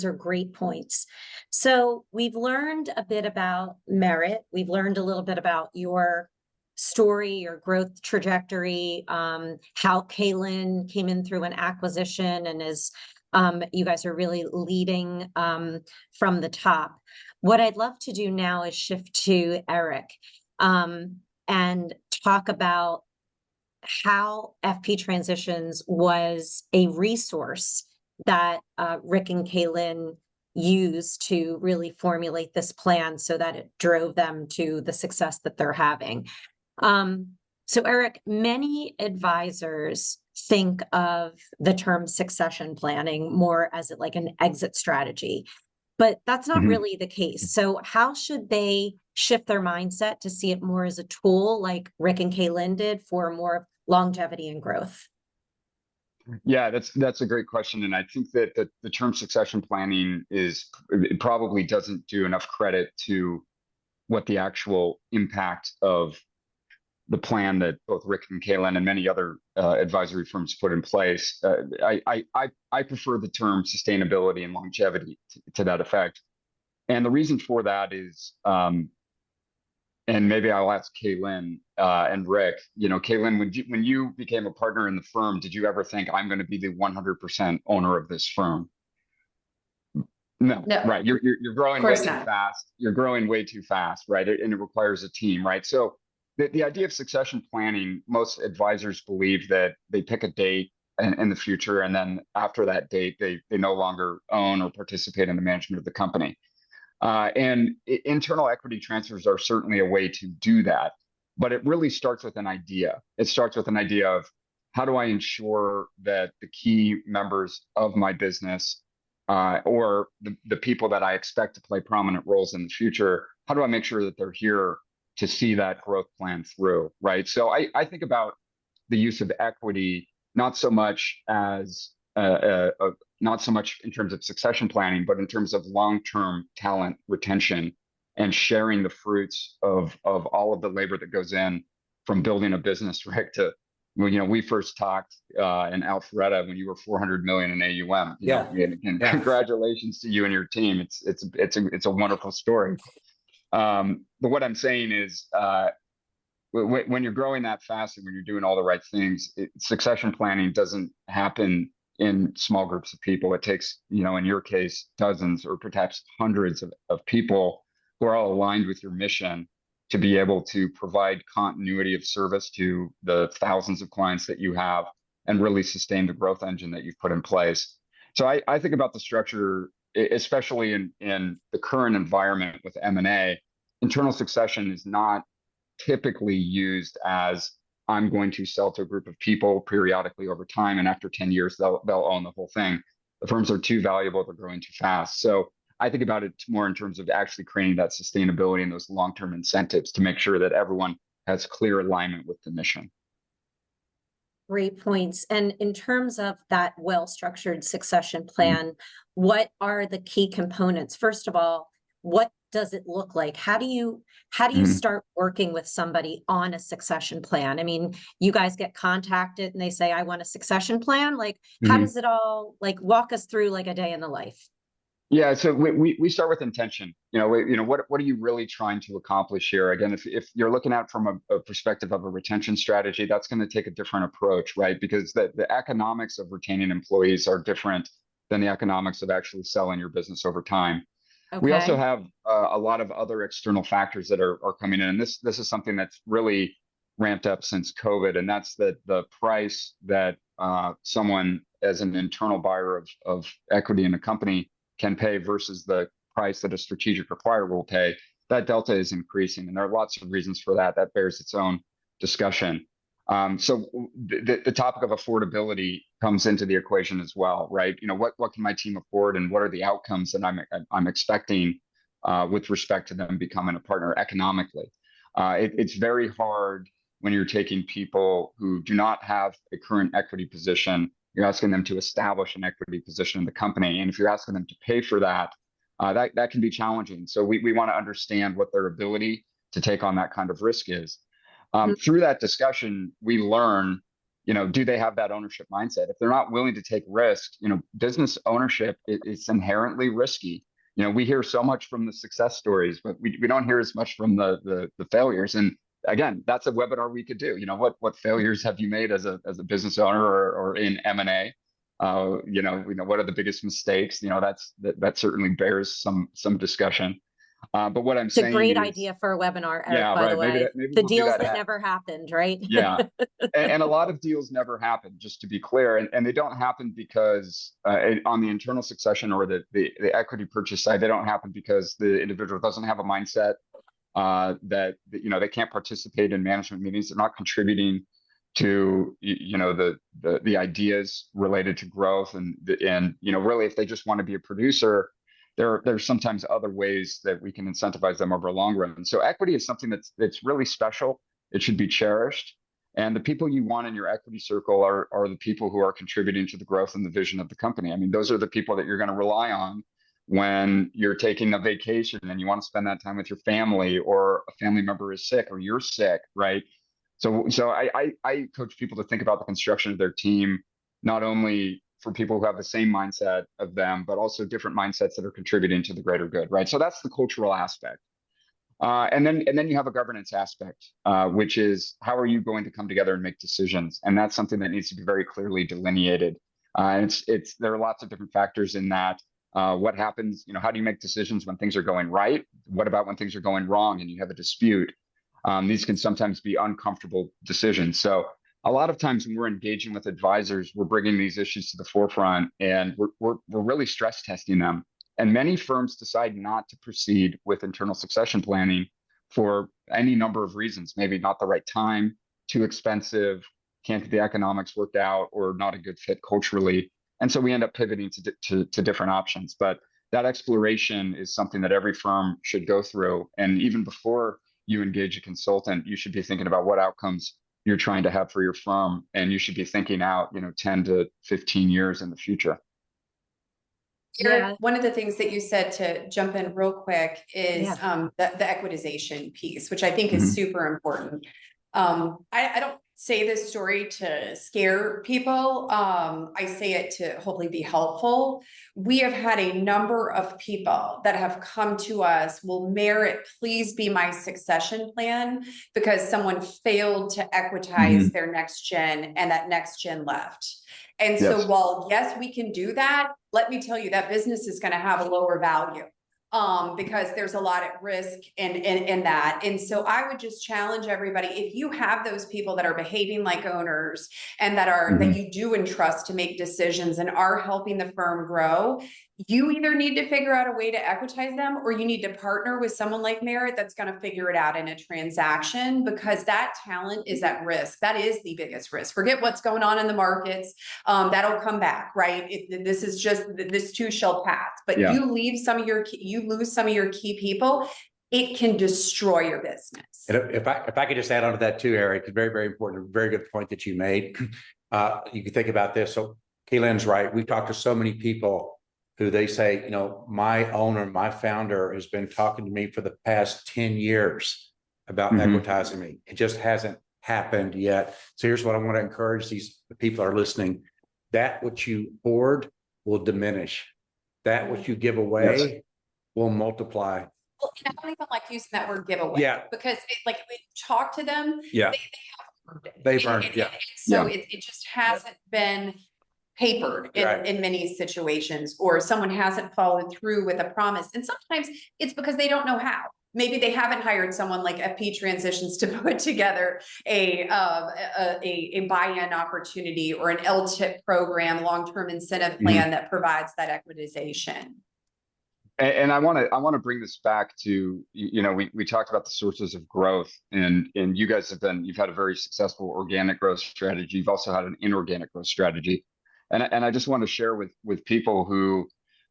are great points. So we've learned a bit about Merit. We've learned a little bit about your story, your growth trajectory, how Kay Lynn came in through an acquisition and is you guys are really leading from the top. What I'd love to do now is shift to Eric and talk about how FP Transitions was a resource that Rick and Kay Lynn used to really formulate this plan so that it drove them to the success that they're having. So Eric, many advisors think of the term succession planning more as like an exit strategy, but that's not really the case. So how should they shift their mindset to see it more as a tool like Rick and Kay Lynn did for more longevity and growth? Yeah, that's a great question. And I think that the term succession planning it probably doesn't do enough credit to what the actual impact of the plan that both Rick and Kay Lynn and many other advisory firms put in place. I prefer the term sustainability and longevity to that effect. And the reason for that is, and maybe I'll ask Kay Lynn and Rick, Kay Lynn, when you became a partner in the firm, did you ever think I'm going to be the 100% owner of this firm? No, right. You're growing way too fast. You're growing way too fast, right? And it requires a team, right? So the idea of succession planning, most advisors believe that they pick a date in the future, and then after that date, they no longer own or participate in the management of the company. And internal equity transfers are certainly a way to do that, but it really starts with an idea. It starts with an idea of, how do I ensure that the key members of my business or the people that I expect to play prominent roles in the future, how do I make sure that they're here to see that growth plan through, right? So I think about the use of equity, not so much as not so much in terms of succession planning, but in terms of long-term talent retention and sharing the fruits of all of the labor that goes in from building a business, Rick, to we first talked in Alpharetta when you were 400 million in AUM. And congratulations to you and your team. It's a wonderful story. But what I'm saying is, when you're growing that fast and when you're doing all the right things, succession planning doesn't happen in small groups of people. It takes, in your case, dozens or perhaps hundreds of people who are all aligned with your mission to be able to provide continuity of service to the thousands of clients that you have and really sustain the growth engine that you've put in place. So I think about the structure, especially in the current environment with M&A. Internal succession is not typically used as, I'm going to sell to a group of people periodically over time, and after 10 years, they'll own the whole thing. The firms are too valuable, they're growing too fast. So I think about it more in terms of actually creating that sustainability and those long-term incentives to make sure that everyone has clear alignment with the mission. Great points. And in terms of that well-structured succession plan, what are the key components? First of all, what does it look like? How do you start working with somebody on a succession plan? I mean, you guys get contacted and they say, I want a succession plan. Like, how does it all, like, walk us through like a day in the life? Yeah, so we start with intention. What are you really trying to accomplish here? Again, if you're looking at from a perspective of a retention strategy, that's going to take a different approach, right? Because the economics of retaining employees are different than the economics of actually selling your business over time. We also Okay. have a lot of other external factors that are coming in, and this is something that's really ramped up since COVID, and that's the price that someone as an internal buyer of equity in a company can pay versus the price that a strategic acquirer will pay. That delta is increasing, and there are lots of reasons for that. That bears its own discussion. So the topic of affordability comes into the equation as well, right? What can my team afford, and what are the outcomes that I'm expecting with respect to them becoming a partner economically? It's very hard when you're taking people who do not have a current equity position. You're asking them to establish an equity position in the company, and if you're asking them to pay for that, that can be challenging. So we want to understand what their ability to take on that kind of risk is. Through that discussion, we learn, do they have that ownership mindset? If they're not willing to take risk, business ownership is inherently risky. We hear so much from the success stories, but we don't hear as much from the failures. And again, that's a webinar we could do. What failures have you made as a business owner or in M&A? What are the biggest mistakes? That certainly bears some discussion. But what I'm It's a saying great is, idea for a webinar, Eric, yeah, by the right. way. Maybe The we'll do deals that. that never happened, right? Yeah. And a lot of deals never happen, just to be clear. And they don't happen because on the internal succession or the equity purchase side, they don't happen because the individual doesn't have a mindset that they can't participate in management meetings. They're not contributing to the ideas related to growth and really, if they just want to be a producer, there's sometimes other ways that we can incentivize them over a long run. So equity is something that's really special. It should be cherished. And the people you want in your equity circle are the people who are contributing to the growth and the vision of the company. I mean, those are the people that you're going to rely on when you're taking a vacation and you want to spend that time with your family, or a family member is sick or you're sick, right? So I coach people to think about the construction of their team, not only for people who have the same mindset of them, but also different mindsets that are contributing to the greater good, right? So that's the cultural aspect. And then you have a governance aspect, which is how are you going to come together and make decisions? And that's something that needs to be very clearly delineated. There are lots of different factors in that. What happens, how do you make decisions when things are going right? What about when things are going wrong and you have a dispute? These can sometimes be uncomfortable decisions. So a lot of times when we're engaging with advisors, we're bringing these issues to the forefront, and we're really stress testing them. And many firms decide not to proceed with internal succession planning for any number of reasons. Maybe not the right time, too expensive, can't get the economics worked out, or not a good fit culturally. And so we end up pivoting to different options. But that exploration is something that every firm should go through. And even before you engage a consultant, you should be thinking about what outcomes you're trying to have for your firm. And you should be thinking out, 10 to 15 years in the future. Eric, one of the things that you said, to jump in real quick, is the equitization piece, which I think is super important. I don't say this story to scare people. I say it to hopefully be helpful. We have had a number of people that have come to us, will Merit please be my succession plan, because someone failed to equitize their next gen and that next gen left. And so while, yes, we can do that, let me tell you, that business is going to have a lower value because there's a lot at risk in that. And so I would just challenge everybody, if you have those people that are behaving like owners and that are that you do entrust to make decisions and are helping the firm grow, you either need to figure out a way to equitize them, or you need to partner with someone like Merit that's going to figure it out in a transaction, because that talent is at risk. That is the biggest risk. Forget what's going on in the markets. That'll come back, right? This is just, this too shall pass. But Yeah. you lose some of your key people, it can destroy your business. And if I could just add on to that too, Eric, very, very important, very good point that you made. You can think about this. So Kay Lynn's right. We've talked to so many people who they say, you know, my owner, my founder has been talking to me for the past 10 years about equitizing me. It just hasn't happened yet. So here's what I want to encourage the people who are listening. That what you hoard will diminish. That what you give away will multiply. Well, and I don't even like using that word giveaway. Yeah. Because when you talk to them, Yeah. they have earned it. They've earned it. Yeah. And so it just hasn't been papered in many situations, or someone hasn't followed through with a promise. And sometimes it's because they don't know how. Maybe they haven't hired someone like FP Transitions to put together a buy-in opportunity or an LTIP program, long-term incentive plan that provides that equitization. And I want to bring this back to, you know, we talked about the sources of growth, and you guys you've had a very successful organic growth strategy. You've also had an inorganic growth strategy. And I just want to share with people who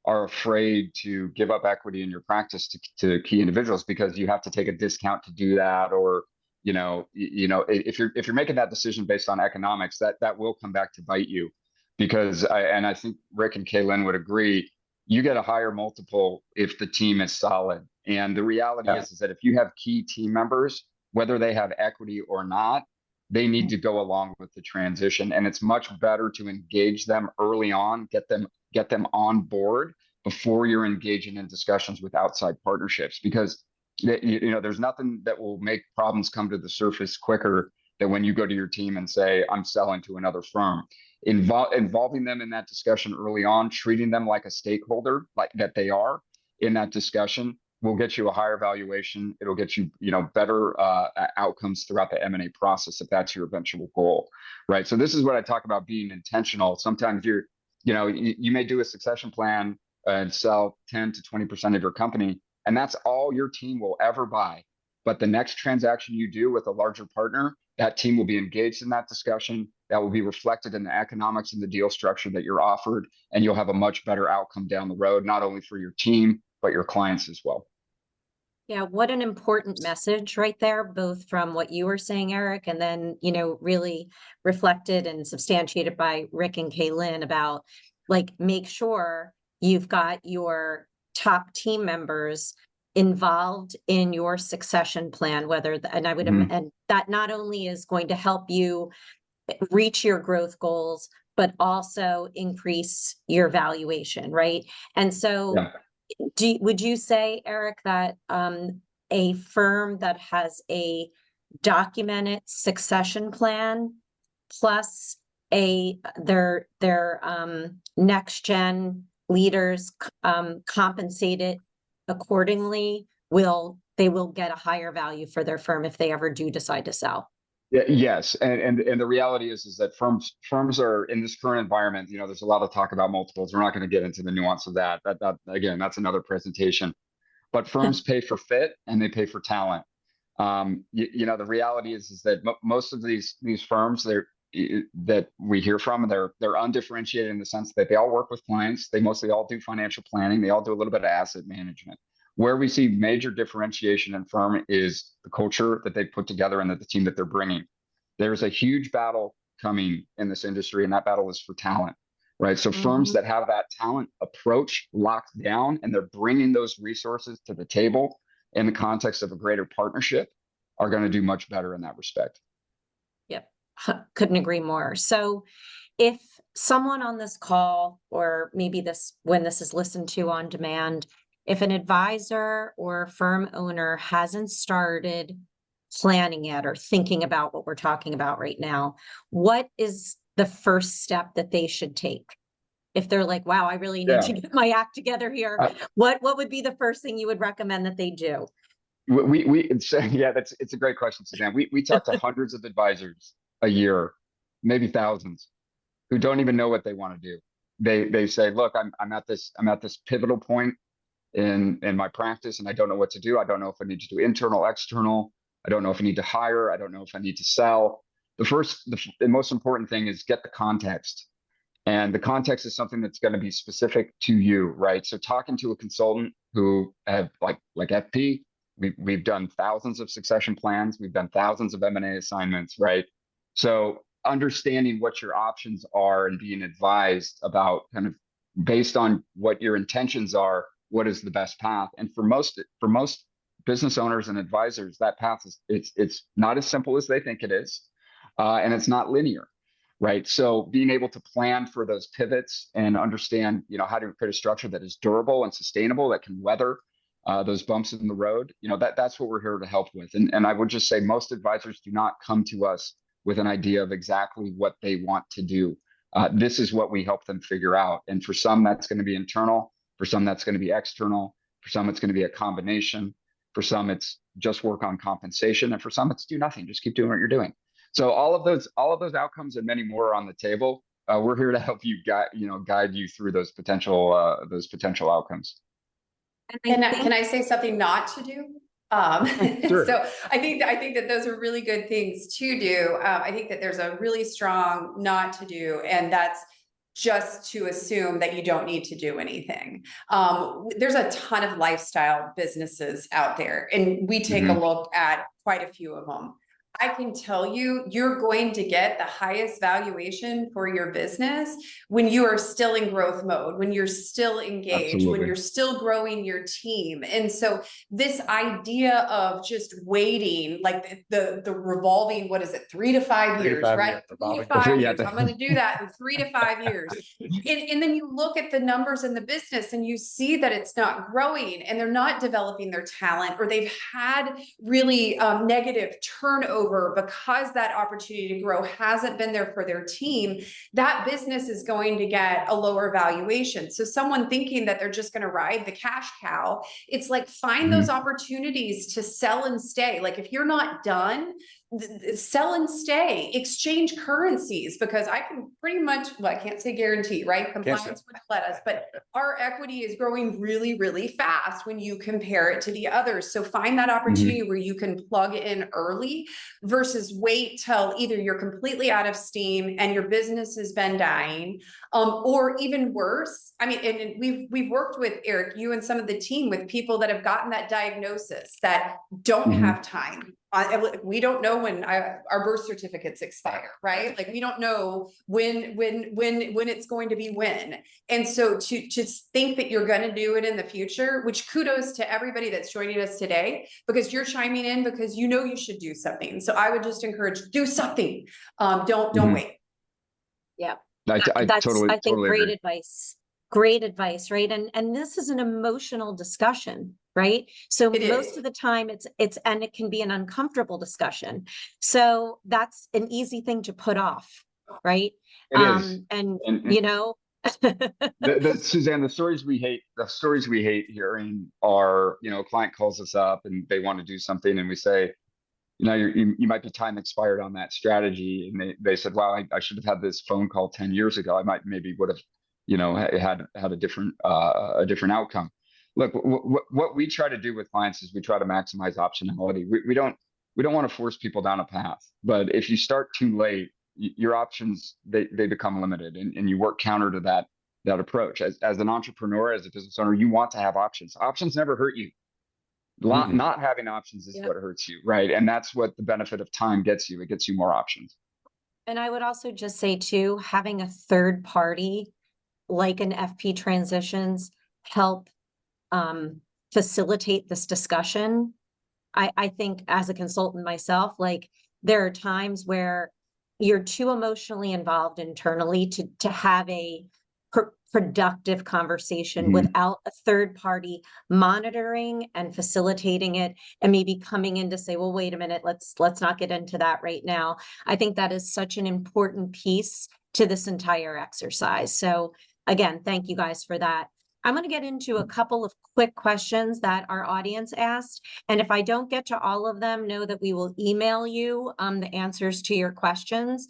are afraid to give up equity in your practice to key individuals, because you have to take a discount to do that, or if you're making that decision based on economics, that will come back to bite you, because I think Rick and Kay Lynn would agree, you get a higher multiple if the team is solid. And the reality is that if you have key team members, whether they have equity or not, they need to go along with the transition. And it's much better to engage them early on, get them on board before you're engaging in discussions with outside partnerships, because there's nothing that will make problems come to the surface quicker than when you go to your team and say, I'm selling to another firm. Involving them in that discussion early on, treating them like a stakeholder, like that they are in that discussion, will get you a higher valuation. It'll get you, better outcomes throughout the M&A process if that's your eventual goal, right? So this is what I talk about being intentional. Sometimes you may do a succession plan and sell 10 to 20% of your company, and that's all your team will ever buy. But the next transaction you do with a larger partner, that team will be engaged in that discussion. That will be reflected in the economics and the deal structure that you're offered, and you'll have a much better outcome down the road, not only for your team, but your clients as well. Yeah, what an important message right there, both from what you were saying, Eric, and then, really reflected and substantiated by Rick and Kay Lynn about, make sure you've got your top team members involved in your succession plan, and that not only is going to help you reach your growth goals, but also increase your valuation, right? And so would you say, Eric, that a firm that has a documented succession plan plus their next gen leaders compensated accordingly, they will get a higher value for their firm if they ever do decide to sell? Yes, and the reality is that firms are in this current environment. There's a lot of talk about multiples. We're not going to get into the nuance of that. That again, that's another presentation. But firms pay for fit and they pay for talent. The reality is that most of these firms that we hear from, they're undifferentiated in the sense that they all work with clients. They mostly all do financial planning. They all do a little bit of asset management. Where we see major differentiation in firm is the culture that they put together and the team that they're bringing. There's a huge battle coming in this industry, and that battle is for talent, right? So firms that have that talent approach locked down and they're bringing those resources to the table in the context of a greater partnership are going to do much better in that respect. Yep, couldn't agree more. So if someone on this call, or maybe when this is listened to on demand, if an advisor or firm owner hasn't started planning yet or thinking about what we're talking about right now, what is the first step that they should take? If they're like, wow, I really need to get my act together here, what would be the first thing you would recommend that they do? It's a great question, Suzanne. We talk to hundreds of advisors a year, maybe thousands, who don't even know what they want to do. they say, look, I'm at this pivotal point in my practice, and I don't know what to do. I don't know if I need to do internal, external. I don't know if I need to hire. I don't know if I need to sell. The most important thing is get the context. And the context is something that's going to be specific to you, right? So talking to a consultant who have like FP, we've done thousands of succession plans. We've done thousands of M&A assignments, right? So understanding what your options are and being advised about kind of based on what your intentions are, what is the best path. And for most business owners and advisors, that path is it's not as simple as they think it is. And it's not linear. Right. So being able to plan for those pivots and understand, how to create a structure that is durable and sustainable, that can weather those bumps in the road, that's what we're here to help with. And I would just say most advisors do not come to us with an idea of exactly what they want to do. This is what we help them figure out. And for some, that's going to be internal. For some, that's going to be external. For some, it's going to be a combination. For some, it's just work on compensation. And for some, it's do nothing. Just keep doing what you're doing. So all of those outcomes and many more are on the table. We're here to help you guide you through those potential outcomes. Can I say something not to do? Sure. So I think that those are really good things to do. I think that there's a really strong not to do, and that's just to assume that you don't need to do anything. There's a ton of lifestyle businesses out there, and we take a look at quite a few of them. I can tell you, you're going to get the highest valuation for your business when you are still in growth mode, when you're still engaged, Absolutely. when you're still growing your team. And so this idea of just waiting, like the revolving, what is it, 3 to 5 years, right? 3 to 5 years. I'm going to do that in 3 to 5 years. And then you look at the numbers in the business and you see that it's not growing and they're not developing their talent, or they've had really negative turnover because that opportunity to grow hasn't been there for their team. That business is going to get a lower valuation. So someone thinking that they're just going to ride the cash cow, it's like find those opportunities to sell and stay. Like if you're not done, sell and stay, exchange currencies, because I can pretty much, well, I can't say guarantee, right? Compliance would let us, but our equity is growing really, really fast when you compare it to the others. So find that opportunity where you can plug in early versus wait till either you're completely out of steam and your business has been dying, or even worse. I mean, and we've worked with Eric, you and some of the team, with people that have gotten that diagnosis that don't have time. We don't know when our birth certificates expire, right? Like we don't know when it's going to be when. And so to think that you're going to do it in the future, which kudos to everybody that's joining us today, because you're chiming in because you should do something. So I would just encourage, do something. Don't wait. Yeah. I That's, totally, I think, totally great agree. advice. Great advice, right? And this is an emotional discussion, right? So It most is. of the time and it can be an uncomfortable discussion. So that's an easy thing to put off, right? It is. And And you know, Suzanne, the stories we hate hearing are, a client calls us up and they want to do something and we say, you might be time expired on that strategy. And they said, wow, I should have had this phone call 10 years ago. I maybe would have, had a different outcome. Look, what we try to do with clients is we try to maximize optionality. We don't want to force people down a path, but if you start too late, your options, they become limited, and you work counter to that approach. As an entrepreneur, as a business owner, you want to have options. Options never hurt you. Not having options is what hurts you, right? And that's what the benefit of time gets you. It gets you more options. and I would also just say too, having a third party like an FP Transitions help facilitate this discussion. I think as a consultant myself, like there are times where you're too emotionally involved internally to have a productive conversation without a third party monitoring and facilitating it, and maybe coming in to say, well, wait a minute, let's not get into that right now. I think that is such an important piece to this entire exercise. So again, thank you guys for that. I'm going to get into a couple of quick questions that our audience asked. And if I don't get to all of them, know that we will email you the answers to your questions.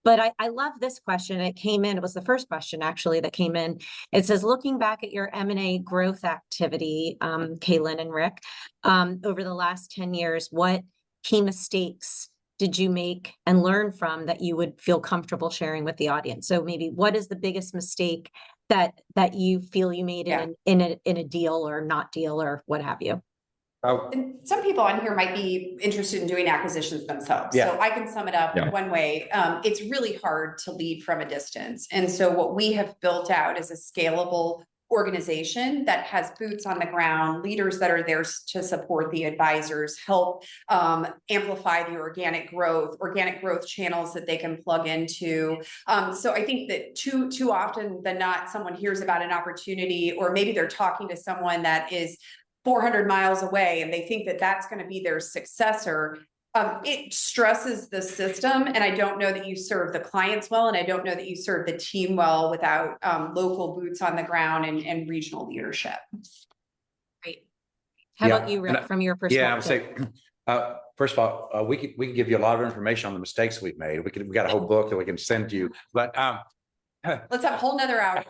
But I love this question. It came in, it was the first question actually that came in. It says, looking back at your M&A growth activity, Kay Lynn and Rick, over the last 10 years, what key mistakes did you make and learn from that you would feel comfortable sharing with the audience? So maybe what is the biggest mistake that you feel you made in a deal or not deal or what have you? And some people on here might be interested in doing acquisitions themselves. Yeah. So I can sum it up Yeah. one way. It's really hard to lead from a distance. And so what we have built out is a scalable organization that has boots on the ground, leaders that are there to support the advisors, help amplify the organic growth channels that they can plug into. So I think that too often than not, someone hears about an opportunity, or maybe they're talking to someone that is 400 miles away and they think that that's going to be their successor. It stresses the system, and I don't know that you serve the clients well, and I don't know that you serve the team well without local boots on the ground and regional leadership. Great. How about you, Rick, from your perspective? Yeah, I would say, first of all, we can give you a lot of information on the mistakes we've made. We got a whole book that we can send you, but let's have a whole nother hour.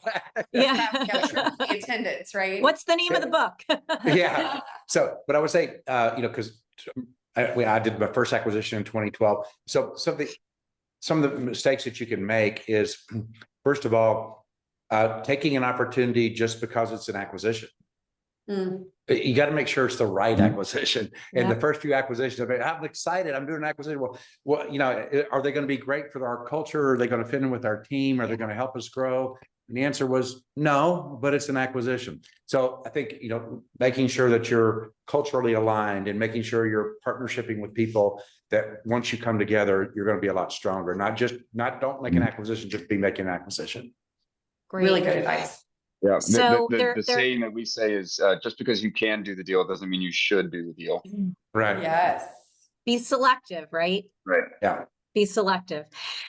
Yeah. The attendance, right? What's the name of the book? yeah. So, but I would say, because I did my first acquisition in 2012. So some of the mistakes that you can make is, first of all, taking an opportunity just because it's an acquisition. You got to make sure it's the right acquisition. And the first few acquisitions, I'm excited. I'm doing an acquisition. Well, are they going to be great for our culture? Are they going to fit in with our team? Are they going to help us grow? And the answer was no, but it's an acquisition. So I think, making sure that you're culturally aligned and making sure you're partnershiping with people that once you come together, you're going to be a lot stronger. Don't make an acquisition, just be making an acquisition. Great. Really good advice. Yeah. So the saying that we say is just because you can do the deal doesn't mean you should do the deal. Right. Yes. Be selective, right? Right. Yeah. Be selective.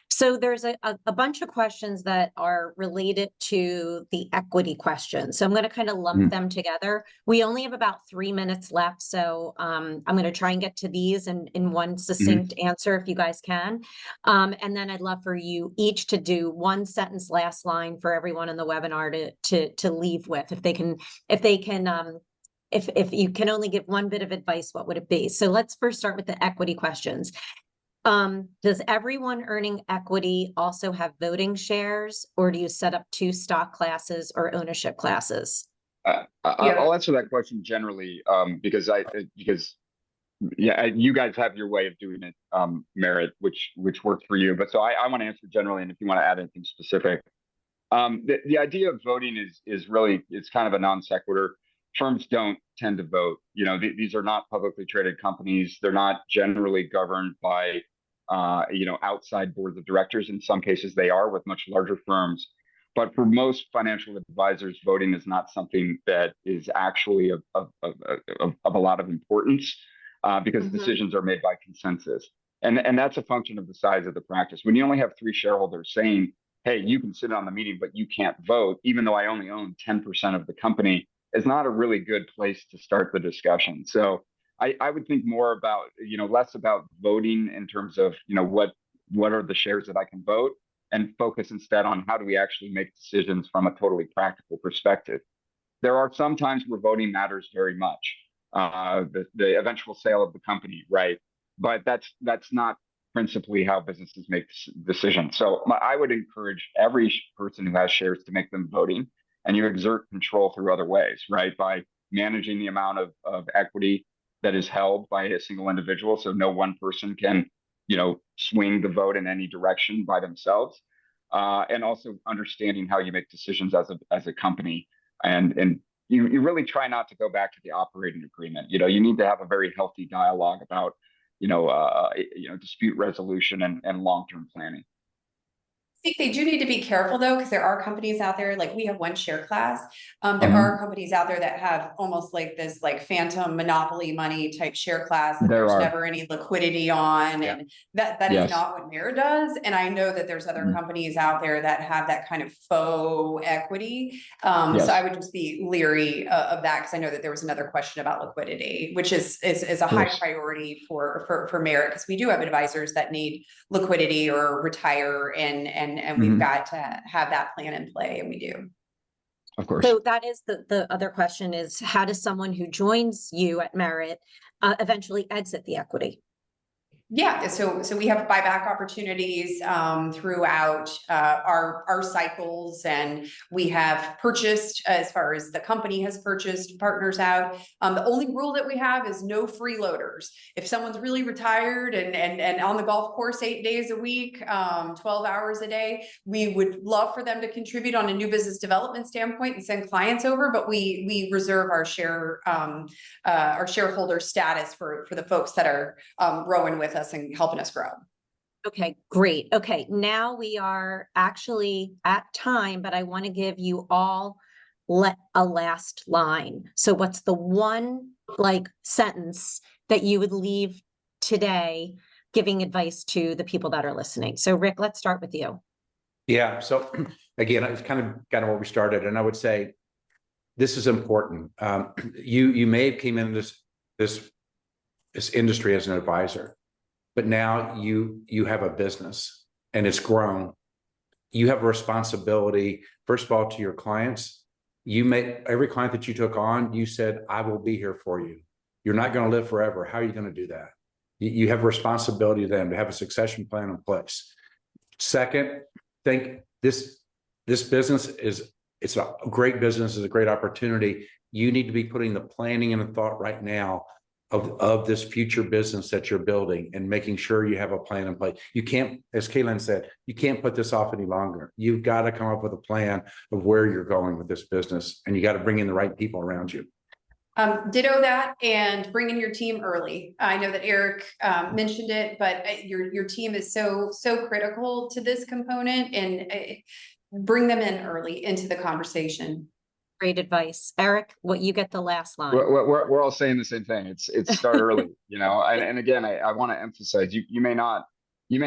So there's a bunch of questions that are related to the equity question. So I'm going to kind of lump them together. We only have about 3 minutes left. So I'm going to try and get to these in one succinct answer if you guys can. And then I'd love for you each to do one sentence last line for everyone in the webinar to leave with. If you can only give one bit of advice, what would it be? So let's first start with the equity questions. Does everyone earning equity also have voting shares, or do you set up 2 stock classes or ownership classes? I'll answer that question generally, because you guys have your way of doing it, Merritt, which works for you. But so I want to answer generally, and if you want to add anything specific, the idea of voting is really, it's kind of a non sequitur. Firms don't tend to vote. These are not publicly traded companies. They're not generally governed by outside boards of directors. In some cases they are with much larger firms. But for most financial advisors, voting is not something that is actually of a lot of importance, because decisions are made by consensus. And that's a function of the size of the practice. When you only have 3 shareholders saying, hey, you can sit on the meeting, but you can't vote, even though I only own 10% of the company, is not a really good place to start the discussion. So I would think more about, less about voting in terms of, what are the shares that I can vote, and focus instead on how do we actually make decisions from a totally practical perspective. There are some times where voting matters very much, the eventual sale of the company, right? But that's not principally how businesses make decisions. So I would encourage every person who has shares to make them voting, and you exert control through other ways, right? By managing the amount of equity that is held by a single individual, so no one person can, swing the vote in any direction by themselves, and also understanding how you make decisions as a company, and you really try not to go back to the operating agreement. You need to have a very healthy dialogue about, dispute resolution and long-term planning. think they do need to be careful though, because there are companies out there, like we have one share class. There Mhm. are companies out there that have almost like this like phantom monopoly money type share class that There there's are. never any liquidity on, Yeah. and that is Yes. not what Mirror does. And I know that there's other Mhm. companies out there that have that kind of faux equity. Yes. So I would just be leery of that, because I know that there was another question about liquidity, which is a high course. priority for Merit, because we do have advisors that need liquidity or retire, and we've Mhm. got to have that plan in play, and we do. Of course. So that is the other question is, how does someone who joins you at Merit eventually exit the equity? Yeah, so we have buyback opportunities throughout our cycles, and we have purchased, as far as the company has purchased partners out. The only rule that we have is no freeloaders. If someone's really retired and on the golf course 8 days a week, 12 hours a day, we would love for them to contribute on a new business development standpoint and send clients over, but we reserve our shareholder status for the folks that are rowing with us and helping us grow. Okay, great. Okay, now we are actually at time, but I want to give you all a last line. So what's the one like sentence that you would leave today giving advice to the people that are listening? So Rick, let's start with you. Yeah. So again, it's kind of where we started, and I would say this is important. You may have came into this industry as an advisor, but now you have a business and it's grown. You have a responsibility, first of all, to your clients. Every client that you took on, you said, I will be here for you. You're not going to live forever. How are you going to do that? You have a responsibility to them to have a succession plan in place. Second, think this business it's a great business, it's a great opportunity. You need to be putting the planning and the thought right now of this future business that you're building and making sure you have a plan in place. You can't, as Kay Lynn said, you can't put this off any longer. You've got to come up with a plan of where you're going with this business, and you got to bring in the right people around you. Ditto that, and bring in your team early. I know that Eric mentioned it, but your team is so critical to this component, and bring them in early into the conversation. Great advice. Eric, what you get the last line. We're all saying the same thing. It's start early, you know. And again, I want to emphasize, you may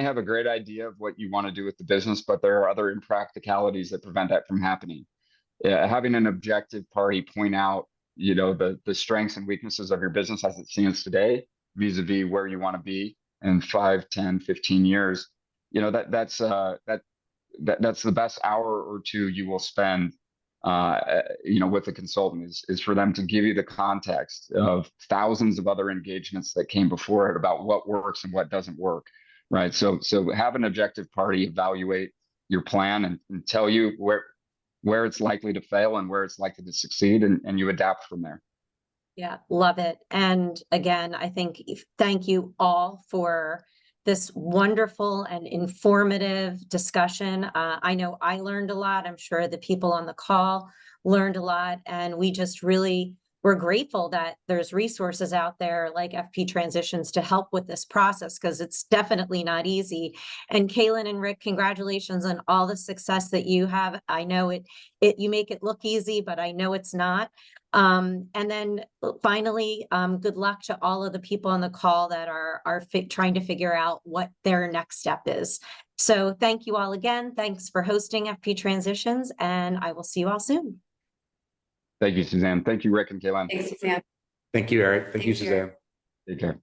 have a great idea of what you want to do with the business, but there are other impracticalities that prevent that from happening. Having an objective party point out, you know, the strengths and weaknesses of your business as it stands today, vis-a-vis where you want to be in 5, 10, 15 years, you know, that's the best hour or two you will spend you know, with a consultant is for them to give you the context of thousands of other engagements that came before it about what works and what doesn't work, right? So have an objective party evaluate your plan and tell you where it's likely to fail and where it's likely to succeed, and you adapt from there. Yeah, love it. And again, I think thank you all for this wonderful and informative discussion. I know I learned a lot. I'm sure the people on the call learned a lot. And we're grateful that there's resources out there like FP Transitions to help with this process, because it's definitely not easy. And Kay Lynn and Rick, congratulations on all the success that you have. I know you make it look easy, but I know it's not. And then finally, good luck to all of the people on the call that are trying to figure out what their next step is. So thank you all again. Thanks for hosting FP Transitions, and I will see you all soon. Thank you, Suzanne. Thank you, Rick and Kay Lynn. Thanks, Suzanne. Thank you, Eric. Thank you, Thank you. Suzanne. Take care.